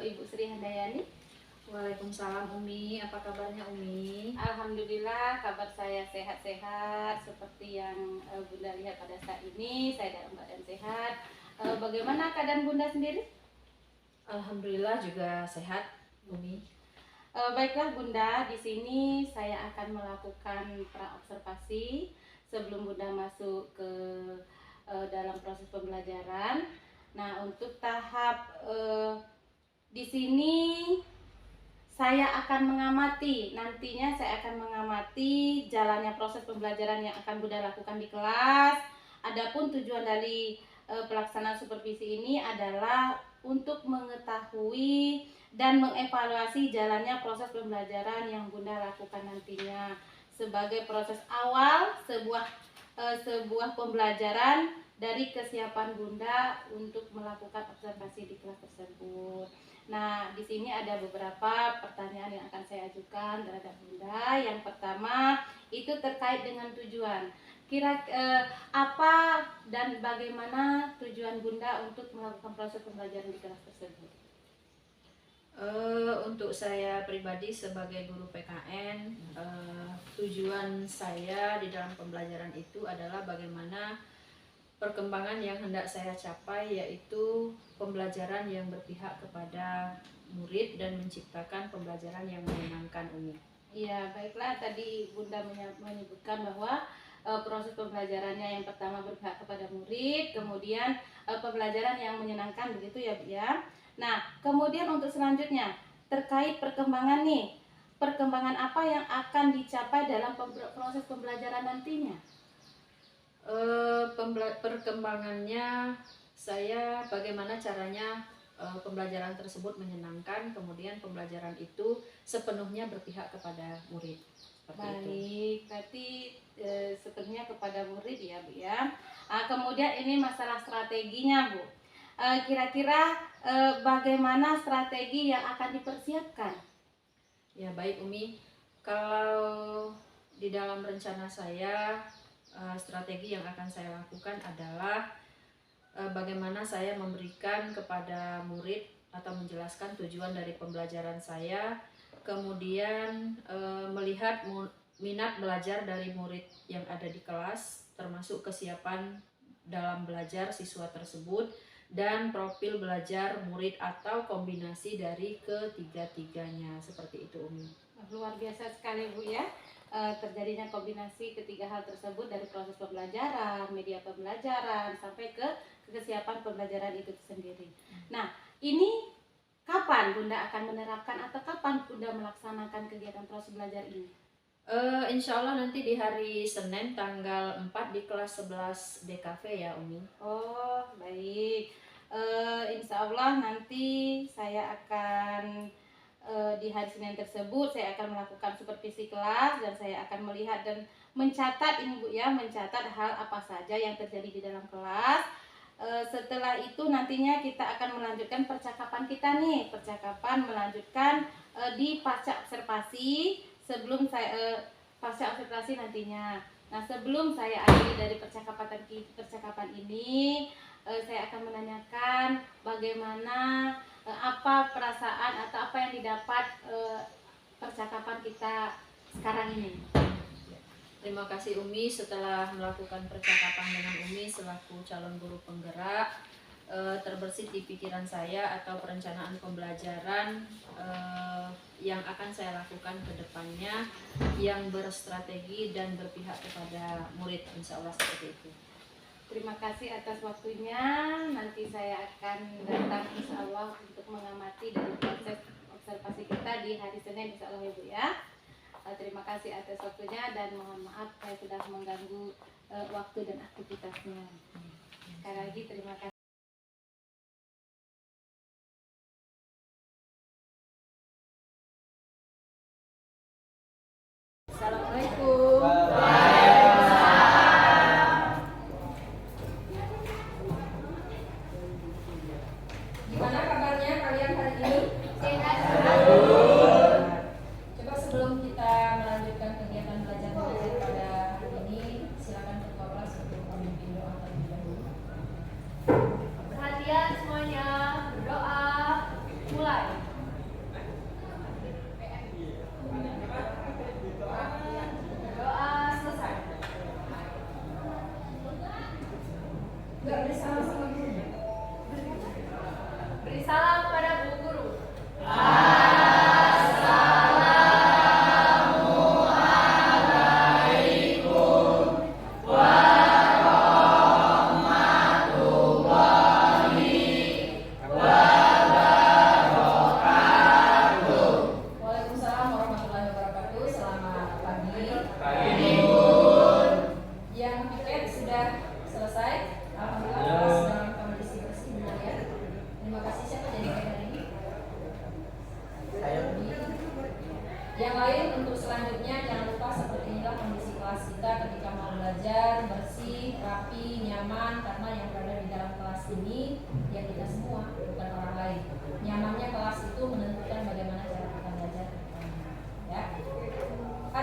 Ibu Sri Handayani. Waalaikumsalam Umi, apa kabarnya Umi? Alhamdulillah kabar saya sehat-sehat seperti yang Bunda lihat pada saat ini. Saya dalam keadaan sehat. Bagaimana keadaan Bunda sendiri? Alhamdulillah juga sehat Umi. Baiklah Bunda, di sini saya akan melakukan praobservasi sebelum Bunda masuk ke dalam proses pembelajaran. Nah, untuk tahap di sini saya akan mengamati, nantinya saya akan mengamati jalannya proses pembelajaran yang akan Bunda lakukan di kelas. Adapun tujuan dari pelaksanaan supervisi ini adalah untuk mengetahui dan mengevaluasi jalannya proses pembelajaran yang Bunda lakukan nantinya sebagai proses awal sebuah pembelajaran dari kesiapan Bunda untuk melakukan observasi di kelas tersebut. Nah, di sini ada beberapa pertanyaan yang akan saya ajukan terhadap Bunda. Yang pertama itu terkait dengan tujuan. Apa dan bagaimana tujuan Bunda untuk melakukan proses pembelajaran di kelas tersebut? Untuk saya pribadi sebagai guru PKN, tujuan saya di dalam pembelajaran itu adalah bagaimana perkembangan yang hendak saya capai, yaitu pembelajaran yang berpihak kepada murid dan menciptakan pembelajaran yang menyenangkan Umi. Iya, baiklah, tadi Bunda menyebutkan bahwa proses pembelajarannya yang pertama berpihak kepada murid, kemudian pembelajaran yang menyenangkan, begitu ya Bu ya. Nah, kemudian untuk selanjutnya terkait perkembangan nih, perkembangan apa yang akan dicapai dalam proses pembelajaran nantinya? Perkembangannya saya bagaimana caranya pembelajaran tersebut menyenangkan, kemudian pembelajaran itu sepenuhnya berpihak kepada murid. Baik, berarti sepenuhnya kepada murid ya Bu ya. Kemudian ini masalah strateginya Bu. Kira-kira bagaimana strategi yang akan dipersiapkan? Ya baik Umi, kalau di dalam rencana saya strategi yang akan saya lakukan adalah bagaimana saya memberikan kepada murid atau menjelaskan tujuan dari pembelajaran saya, kemudian melihat minat belajar dari murid yang ada di kelas, termasuk kesiapan dalam belajar siswa tersebut, dan profil belajar murid atau kombinasi dari ketiga-tiganya, seperti itu Umi. Luar biasa sekali Bu ya. Terjadinya kombinasi ketiga hal tersebut dari proses pembelajaran, media pembelajaran, sampai ke kesiapan pembelajaran itu sendiri. Nah, ini kapan Bunda akan menerapkan atau kapan Bunda melaksanakan kegiatan proses belajar ini? Insya Allah nanti di hari Senin tanggal 4 di kelas 11 DKV ya Umi. Oh baik, insya Allah nanti saya akan di hari Senin tersebut saya akan melakukan supervisi kelas dan saya akan melihat dan mencatat ini Bu ya, mencatat hal apa saja yang terjadi di dalam kelas. Setelah itu nantinya kita akan melanjutkan percakapan kita nih, melanjutkan di pasca observasi sebelum saya pasca observasi nantinya. Nah, sebelum saya akhiri dari percakapan ini, saya akan menanyakan bagaimana apa perasaan atau apa yang didapat percakapan kita sekarang ini. Terima kasih Umi, setelah melakukan percakapan dengan Umi selaku calon guru penggerak, terbersit di pikiran saya atau perencanaan pembelajaran yang akan saya lakukan ke depannya yang berstrategi dan berpihak kepada murid, insya Allah seperti itu. Terima kasih atas waktunya. Nanti saya akan datang insya Allah untuk mengamati dari proses observasi kita di hari Senin insya Allah ya Bu ya. Terima kasih atas waktunya dan mohon maaf saya sudah mengganggu waktu dan aktivitasnya. Sekali lagi terima kasih. Assalamualaikum. Gimana kabarnya kalian hari ini? Sehat. Coba sebelum kita melanjutkan kegiatan belajar mengajar pada hari ini, silakan ketua kelas untuk memimpin doa terlebih dahulu. Perhatian semuanya, berdoa, mulai.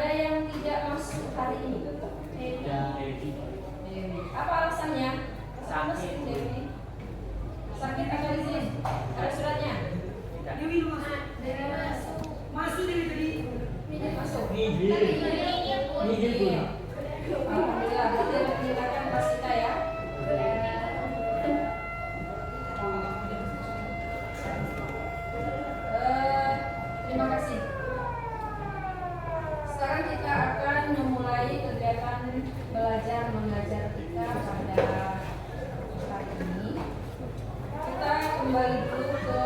Ada yang tidak masuk hari ini? Apa alasannya? Sakit. Sakit atau izin? Ada suratnya? Dewi masuk Dewi Masuk. Ini Alhamdulillah, berarti meninggalkan kelas kita ya. Terima kasih. Sekarang kita akan memulai kegiatan belajar mengajar kita pada hari ini. Kita kembali dulu ke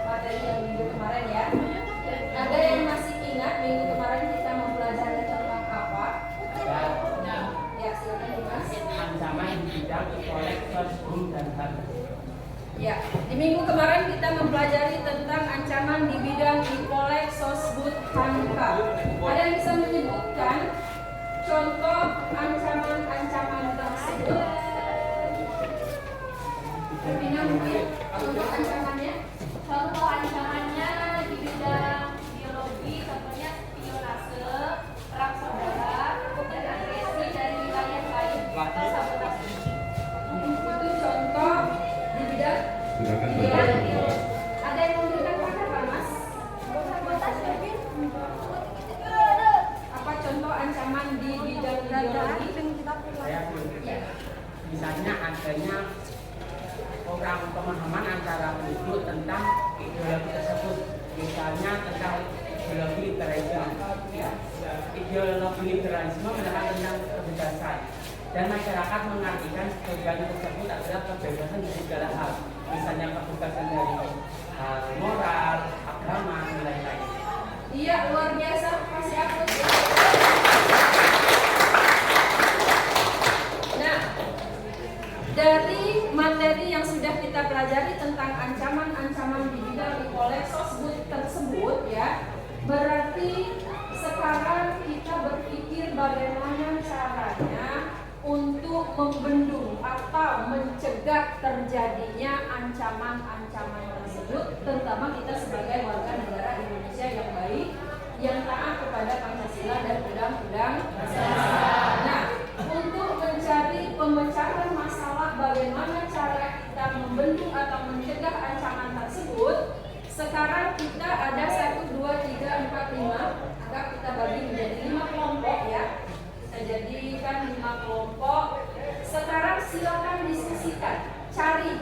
materi yang minggu kemarin ya. Ada yang masih ingat minggu kemarin kita mempelajari tentang apa? Ya, silakan Dimas. ancaman di bidang kolektor dan hak. Ya, di minggu kemarin kita mempelajari tentang ancaman di bidang e-collect, sosbud, hamka. Ada yang bisa menyebutkan contoh ancaman-ancaman tersebut? Pina mungkin contoh ancamannya? Contoh ancamannya di bidang biologi, contohnya spionase, perang saudara, dan agresi dari wilayah lain atau sabotase. Itu contoh di bidang Silakan biologi. Bapak. Ada yang memberikan pakar Pak Mas? Apa contoh ancaman di bidang biologi? Saya misalnya adanya kurang pemahaman antara penduduk tentang ideologi tersebut, misalnya tentang ideologi liberalisme. Ideologi liberalisme menekan tentang kebebasan, dan masyarakat mengartikan kebebasan tersebut adalah kebebasan di segala hal, misalnya kebebasan dari hal moral, agama, dan lain-lain. Iya, luar biasa. Masih akut. Nah, dari materi yang sudah kita pelajari tentang ancaman-ancaman di bidang e-collect sosbud tersebut ya, berarti sekarang kita berpikir bagaimana caranya untuk membendung atau mencegah terjadinya ancaman-ancaman tersebut, terutama kita sebagai warga negara Indonesia yang baik, yang taat kepada Pancasila dan undang-undang dasar. Nah, untuk mencari pemecahan masalah bagaimana cara kita membendung atau mencegah ancaman tersebut, sekarang kita ada 1, 2, 3, 4, 5. Anggap kita bagi menjadi 5 kelompok ya. Kita jadikan 5 kelompok. Sekarang silakan diskusikan, cari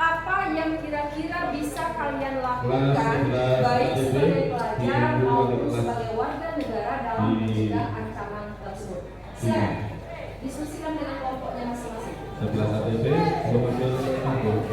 apa yang kira-kira bisa kalian lakukan baik sebagai pelajar maupun sebagai warga negara dalam mencegah ancaman tersebut. Silakan diskusikan dengan kelompoknya masing-masing. Sebelah ATP, mobil Ambo.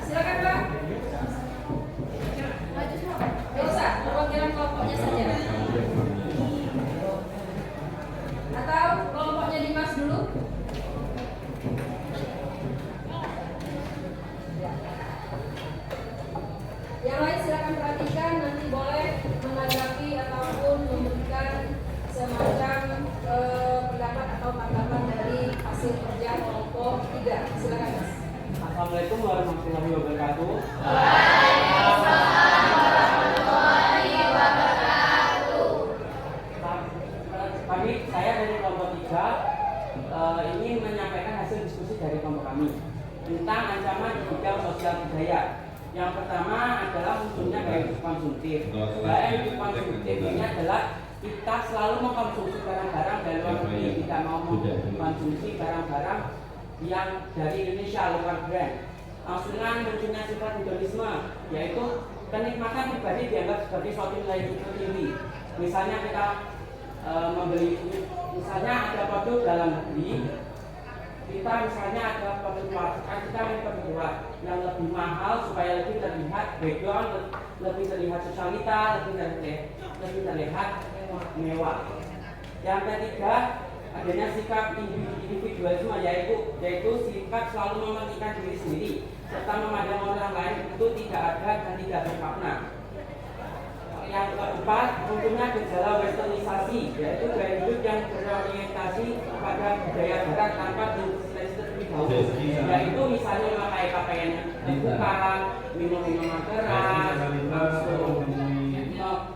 Silakan Pak. Gak usah, perwakilan kelompoknya saja. Atau kelompoknya Dimas dulu. Yang lain silakan perhatikan, nanti boleh menanggapi ataupun memberikan semacam pendapat atau tanggapan dari hasil kerja kelompok 3. Silakan Mas. Assalamualaikum warahmatullahi wabarakatuh. Saya dari kelompok 3 ingin menyampaikan hasil diskusi dari kelompok kami tentang ancaman di bidang sosial budaya. Yang pertama adalah munculnya gaya hidup konsumtif. Gaya hidup konsumtif ini adalah kita selalu mengkonsumsi barang-barang dari luar negeri, tidak mau mengkonsumsi barang-barang yang dari Indonesia, lokal brand. Dengan munculnya sifat hedonisme, yaitu kenikmatan pribadi dianggap sebagai suatu nilai hidup tinggi. Misalnya kita membeli, misalnya ada produk dalam negeri, kita misalnya ada produk luar, kita ingin produk luar yang lebih mahal supaya lebih terlihat background, lebih terlihat sosialita, lebih terlihat mewah. Yang ketiga, adanya sikap individualisme, yaitu sikap selalu mementingkan diri sendiri. serta memandang orang lain itu tidak ada dan tidak bermakna. Yang keempat, munculnya gejala westernisasi, yaitu gaya hidup yang berorientasi kepada budaya barat tanpa diintervensi terlebih dahulu, yaitu misalnya memakai pakaian yang terbuka, minum minuman keras,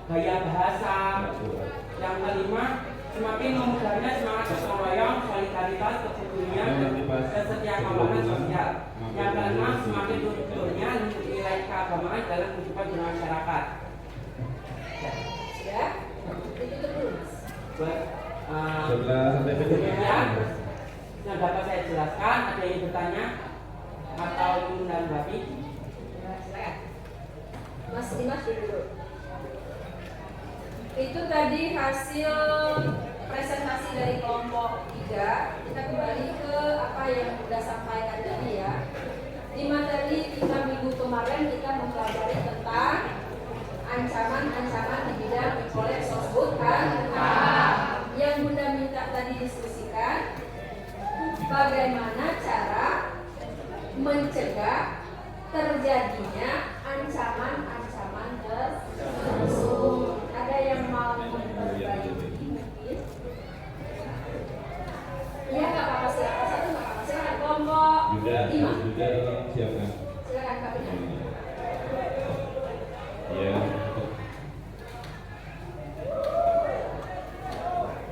gaya bahasa. Yang kelima, semakin memudarnya semangat gotong royong, solidaritas, kepedulian, dan kesetiakawanan sosial. Yang keenam, semakin turunnya nilai keagamaan dalam kehidupan bermasyarakat. Sudah? Itu terus. Setelah sampai Demikian yang dapat saya jelaskan. Ada yang bertanya atau ingin menanggapi? Ya, silakan. Mas Dimas dulu. Itu tadi hasil presentasi dari kelompok 3. Kita kembali ke apa yang sudah sampaikan tadi ya. Di materi kita minggu kemarin kita mempelajari tentang ancaman-ancaman di bidang e-collect tersebut kan? Yang Bunda minta tadi diskusikan bagaimana cara mencegah terjadinya ancaman-ancaman tersebut. Ada yang mau memperbaiki mungkin? Iya nggak apa-apa, silakan satu nggak apa-apa, silakan kelompok 5. juga siapkan. Silakan Kak Bina. Ya.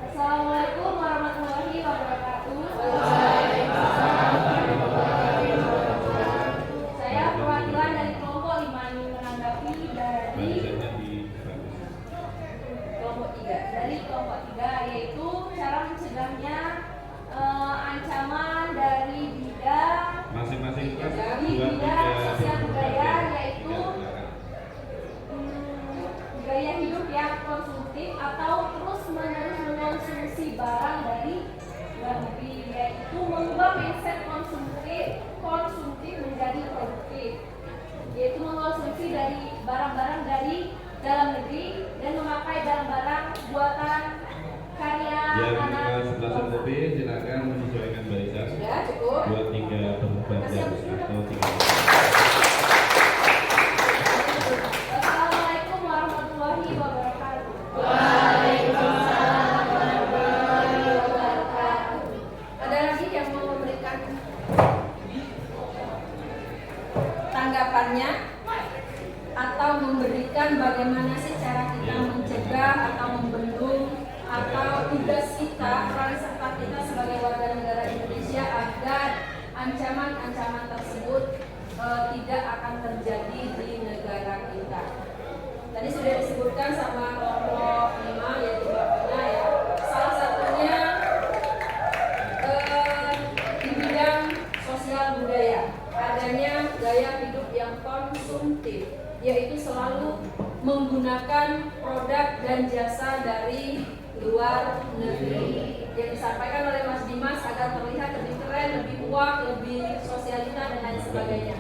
Assalamualaikum warahmatullahi wabarakatuh. Saya perwakilan dari kelompok 5 ingin menanggapi dari kelompok 3. Dari kelompok 3 yaitu cara mencegahnya ancaman dari bidang Masing-masing kelas dari bidang sosial budaya, yaitu gaya hidup yang konsumtif atau terus-menerus mengonsumsi barang dari luar negeri, yaitu mengubah mindset konsumtif menjadi produktif, yaitu mengonsumsi dari barang-barang dari dalam negeri dan memakai barang-barang buatan karya yang anak sebelah bangsa. lebih silakan menyesuaikan barisan. Sudah cukup. 2-3 berdebat atau 3. Assalamualaikum warahmatullahi wabarakatuh. Ada lagi yang mau memberikan tanggapannya atau memberikan bagaimana sih cara kita mencegah atau membendung atau tugas kita, peran serta kita sebagai warga negara Indonesia agar ancaman-ancaman tersebut tidak akan terjadi di negara kita. Tadi sudah disebutkan sama kelompok 5 yaitu Bapaknya ya. Salah satunya di bidang sosial budaya, adanya gaya hidup yang konsumtif, yaitu selalu menggunakan produk dan jasa dari luar negeri. Yang disampaikan oleh Mas Dimas agar terlihat lebih keren, lebih uang, lebih sosialita dan lain sebagainya.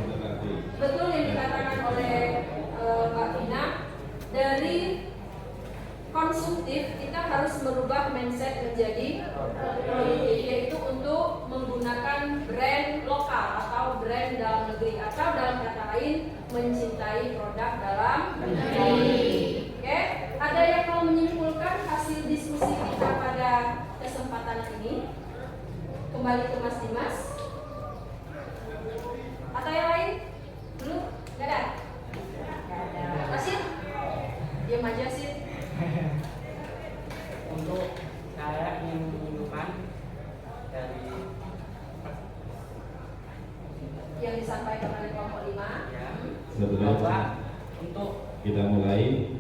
Betul yang dikatakan oleh Mbak Vina, dari konsumtif kita harus merubah mindset menjadi produktif, yaitu untuk menggunakan brand lokal atau brand dalam negeri, atau dalam kata lain mencintai produk dalam negeri. Oke, ada yang mau menyimpulkan hasil diskusi kita pada kesempatan ini? Kembali ke Mas Dimas atau yang lain? Dulu? Gak ada? Gak ada. Masih? Diam aja sih. Untuk saya ingin menunjukkan dari Yang disampaikan oleh kelompok 5 ya, Sebelum bahwa untuk kita mulai,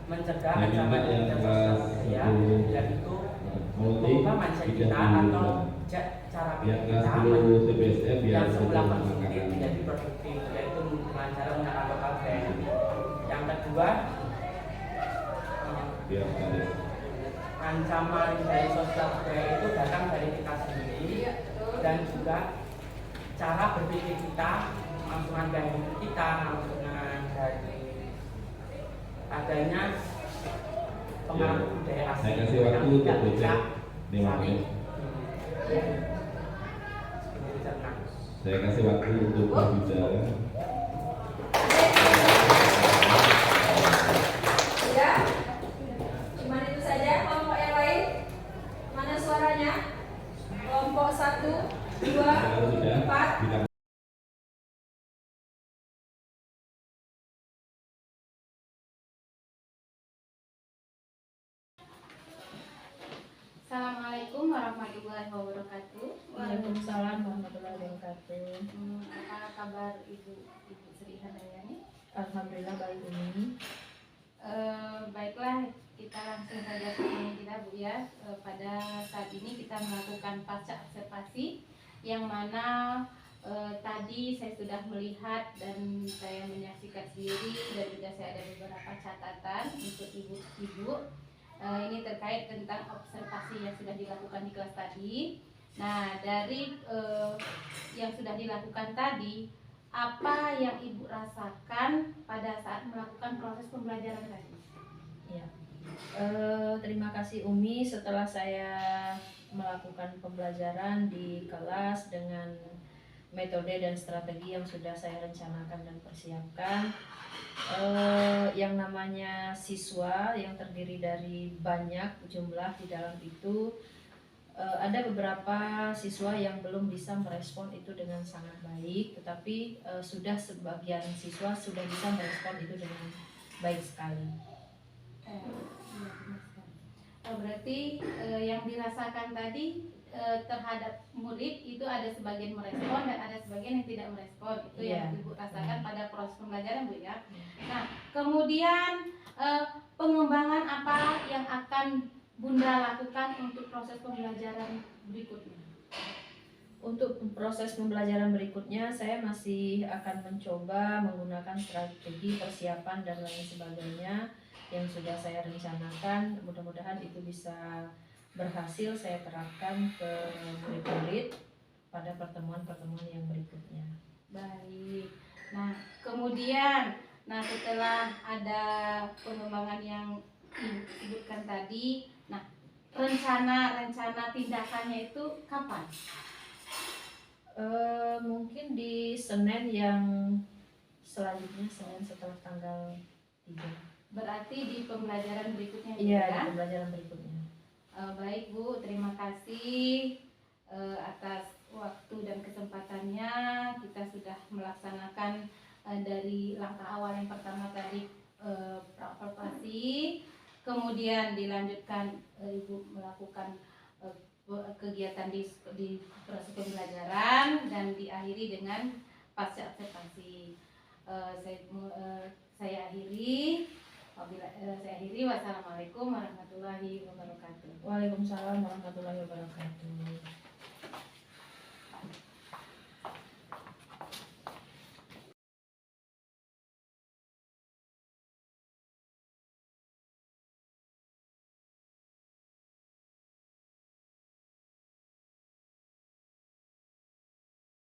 mencegah yang ancaman minta yang dari kelas sosial budaya, yaitu multi mengubah mindset tidak kita atau diulang. cara Yang pikir kelas kita 10 TPSF biar yang semula sedang konsumtif makanan. menjadi produktif, yaitu dengan cara menggunakan lokal brand. Yang kedua, Biar habis. ancaman dari sosial budaya itu datang dari kita sendiri dan juga cara berpikir kita, masukan gaya hidup kita, masukan dari adanya pengaruh budaya asing Saya kasih waktu yang untuk tidak bisa belajar 5 saling menit. dicerna. Saya kasih waktu untuk berbicara. Sudah? Cuma itu saja. Kelompok yang lain? Mana suaranya? Kelompok 1, 2, Kalau sudah, 4. bilang. Assalamualaikum warahmatullahi wabarakatuh. Waalaikumsalam warahmatullahi wabarakatuh. Apa kabar Ibu Sri Handayani? Alhamdulillah baik Umi. Baiklah, kita langsung saja ke ini kita Bu ya. Pada saat ini kita melakukan pasca observasi yang mana tadi saya sudah melihat dan saya menyaksikan sendiri dan juga saya ada beberapa catatan untuk ibu-ibu. Ini terkait tentang observasi yang sudah dilakukan di kelas tadi. Nah, dari yang sudah dilakukan tadi, apa yang Ibu rasakan pada saat melakukan proses pembelajaran tadi? Ya. Terima kasih Umi. Setelah saya melakukan pembelajaran di kelas dengan metode dan strategi yang sudah saya rencanakan dan persiapkan, yang namanya siswa yang terdiri dari banyak jumlah di dalam itu, ada beberapa siswa yang belum bisa merespon itu dengan sangat baik, tetapi sudah sebagian siswa sudah bisa merespon itu dengan baik sekali. Iya, benar sekali. Berarti yang dirasakan tadi terhadap murid itu ada sebagian merespon dan ada sebagian yang tidak merespon. Itu yang Iya. Ibu rasakan pada proses pembelajaran Bu ya. Nah, kemudian pengembangan apa yang akan Bunda lakukan untuk proses pembelajaran berikutnya? Untuk proses pembelajaran berikutnya, saya masih akan mencoba menggunakan strategi persiapan dan lain sebagainya yang sudah saya rencanakan. Mudah-mudahan itu bisa berhasil saya terapkan ke murid-murid pada pertemuan-pertemuan yang berikutnya. Baik. Nah, kemudian setelah ada pengembangan yang Ibu sebutkan tadi, nah rencana tindakannya itu kapan? Mungkin di Senin yang selanjutnya, Senin setelah tanggal 3. Berarti di pembelajaran berikutnya Iya, ya? di pembelajaran berikutnya. Baik Bu, terima kasih atas waktu dan kesempatannya. Kita sudah melaksanakan dari langkah awal yang pertama tadi praobservasi, kemudian dilanjutkan Ibu melakukan kegiatan di proses pembelajaran dan diakhiri dengan pasca observasi. Saya akhiri. Wassalamualaikum warahmatullahi wabarakatuh. Waalaikumsalam warahmatullahi wabarakatuh.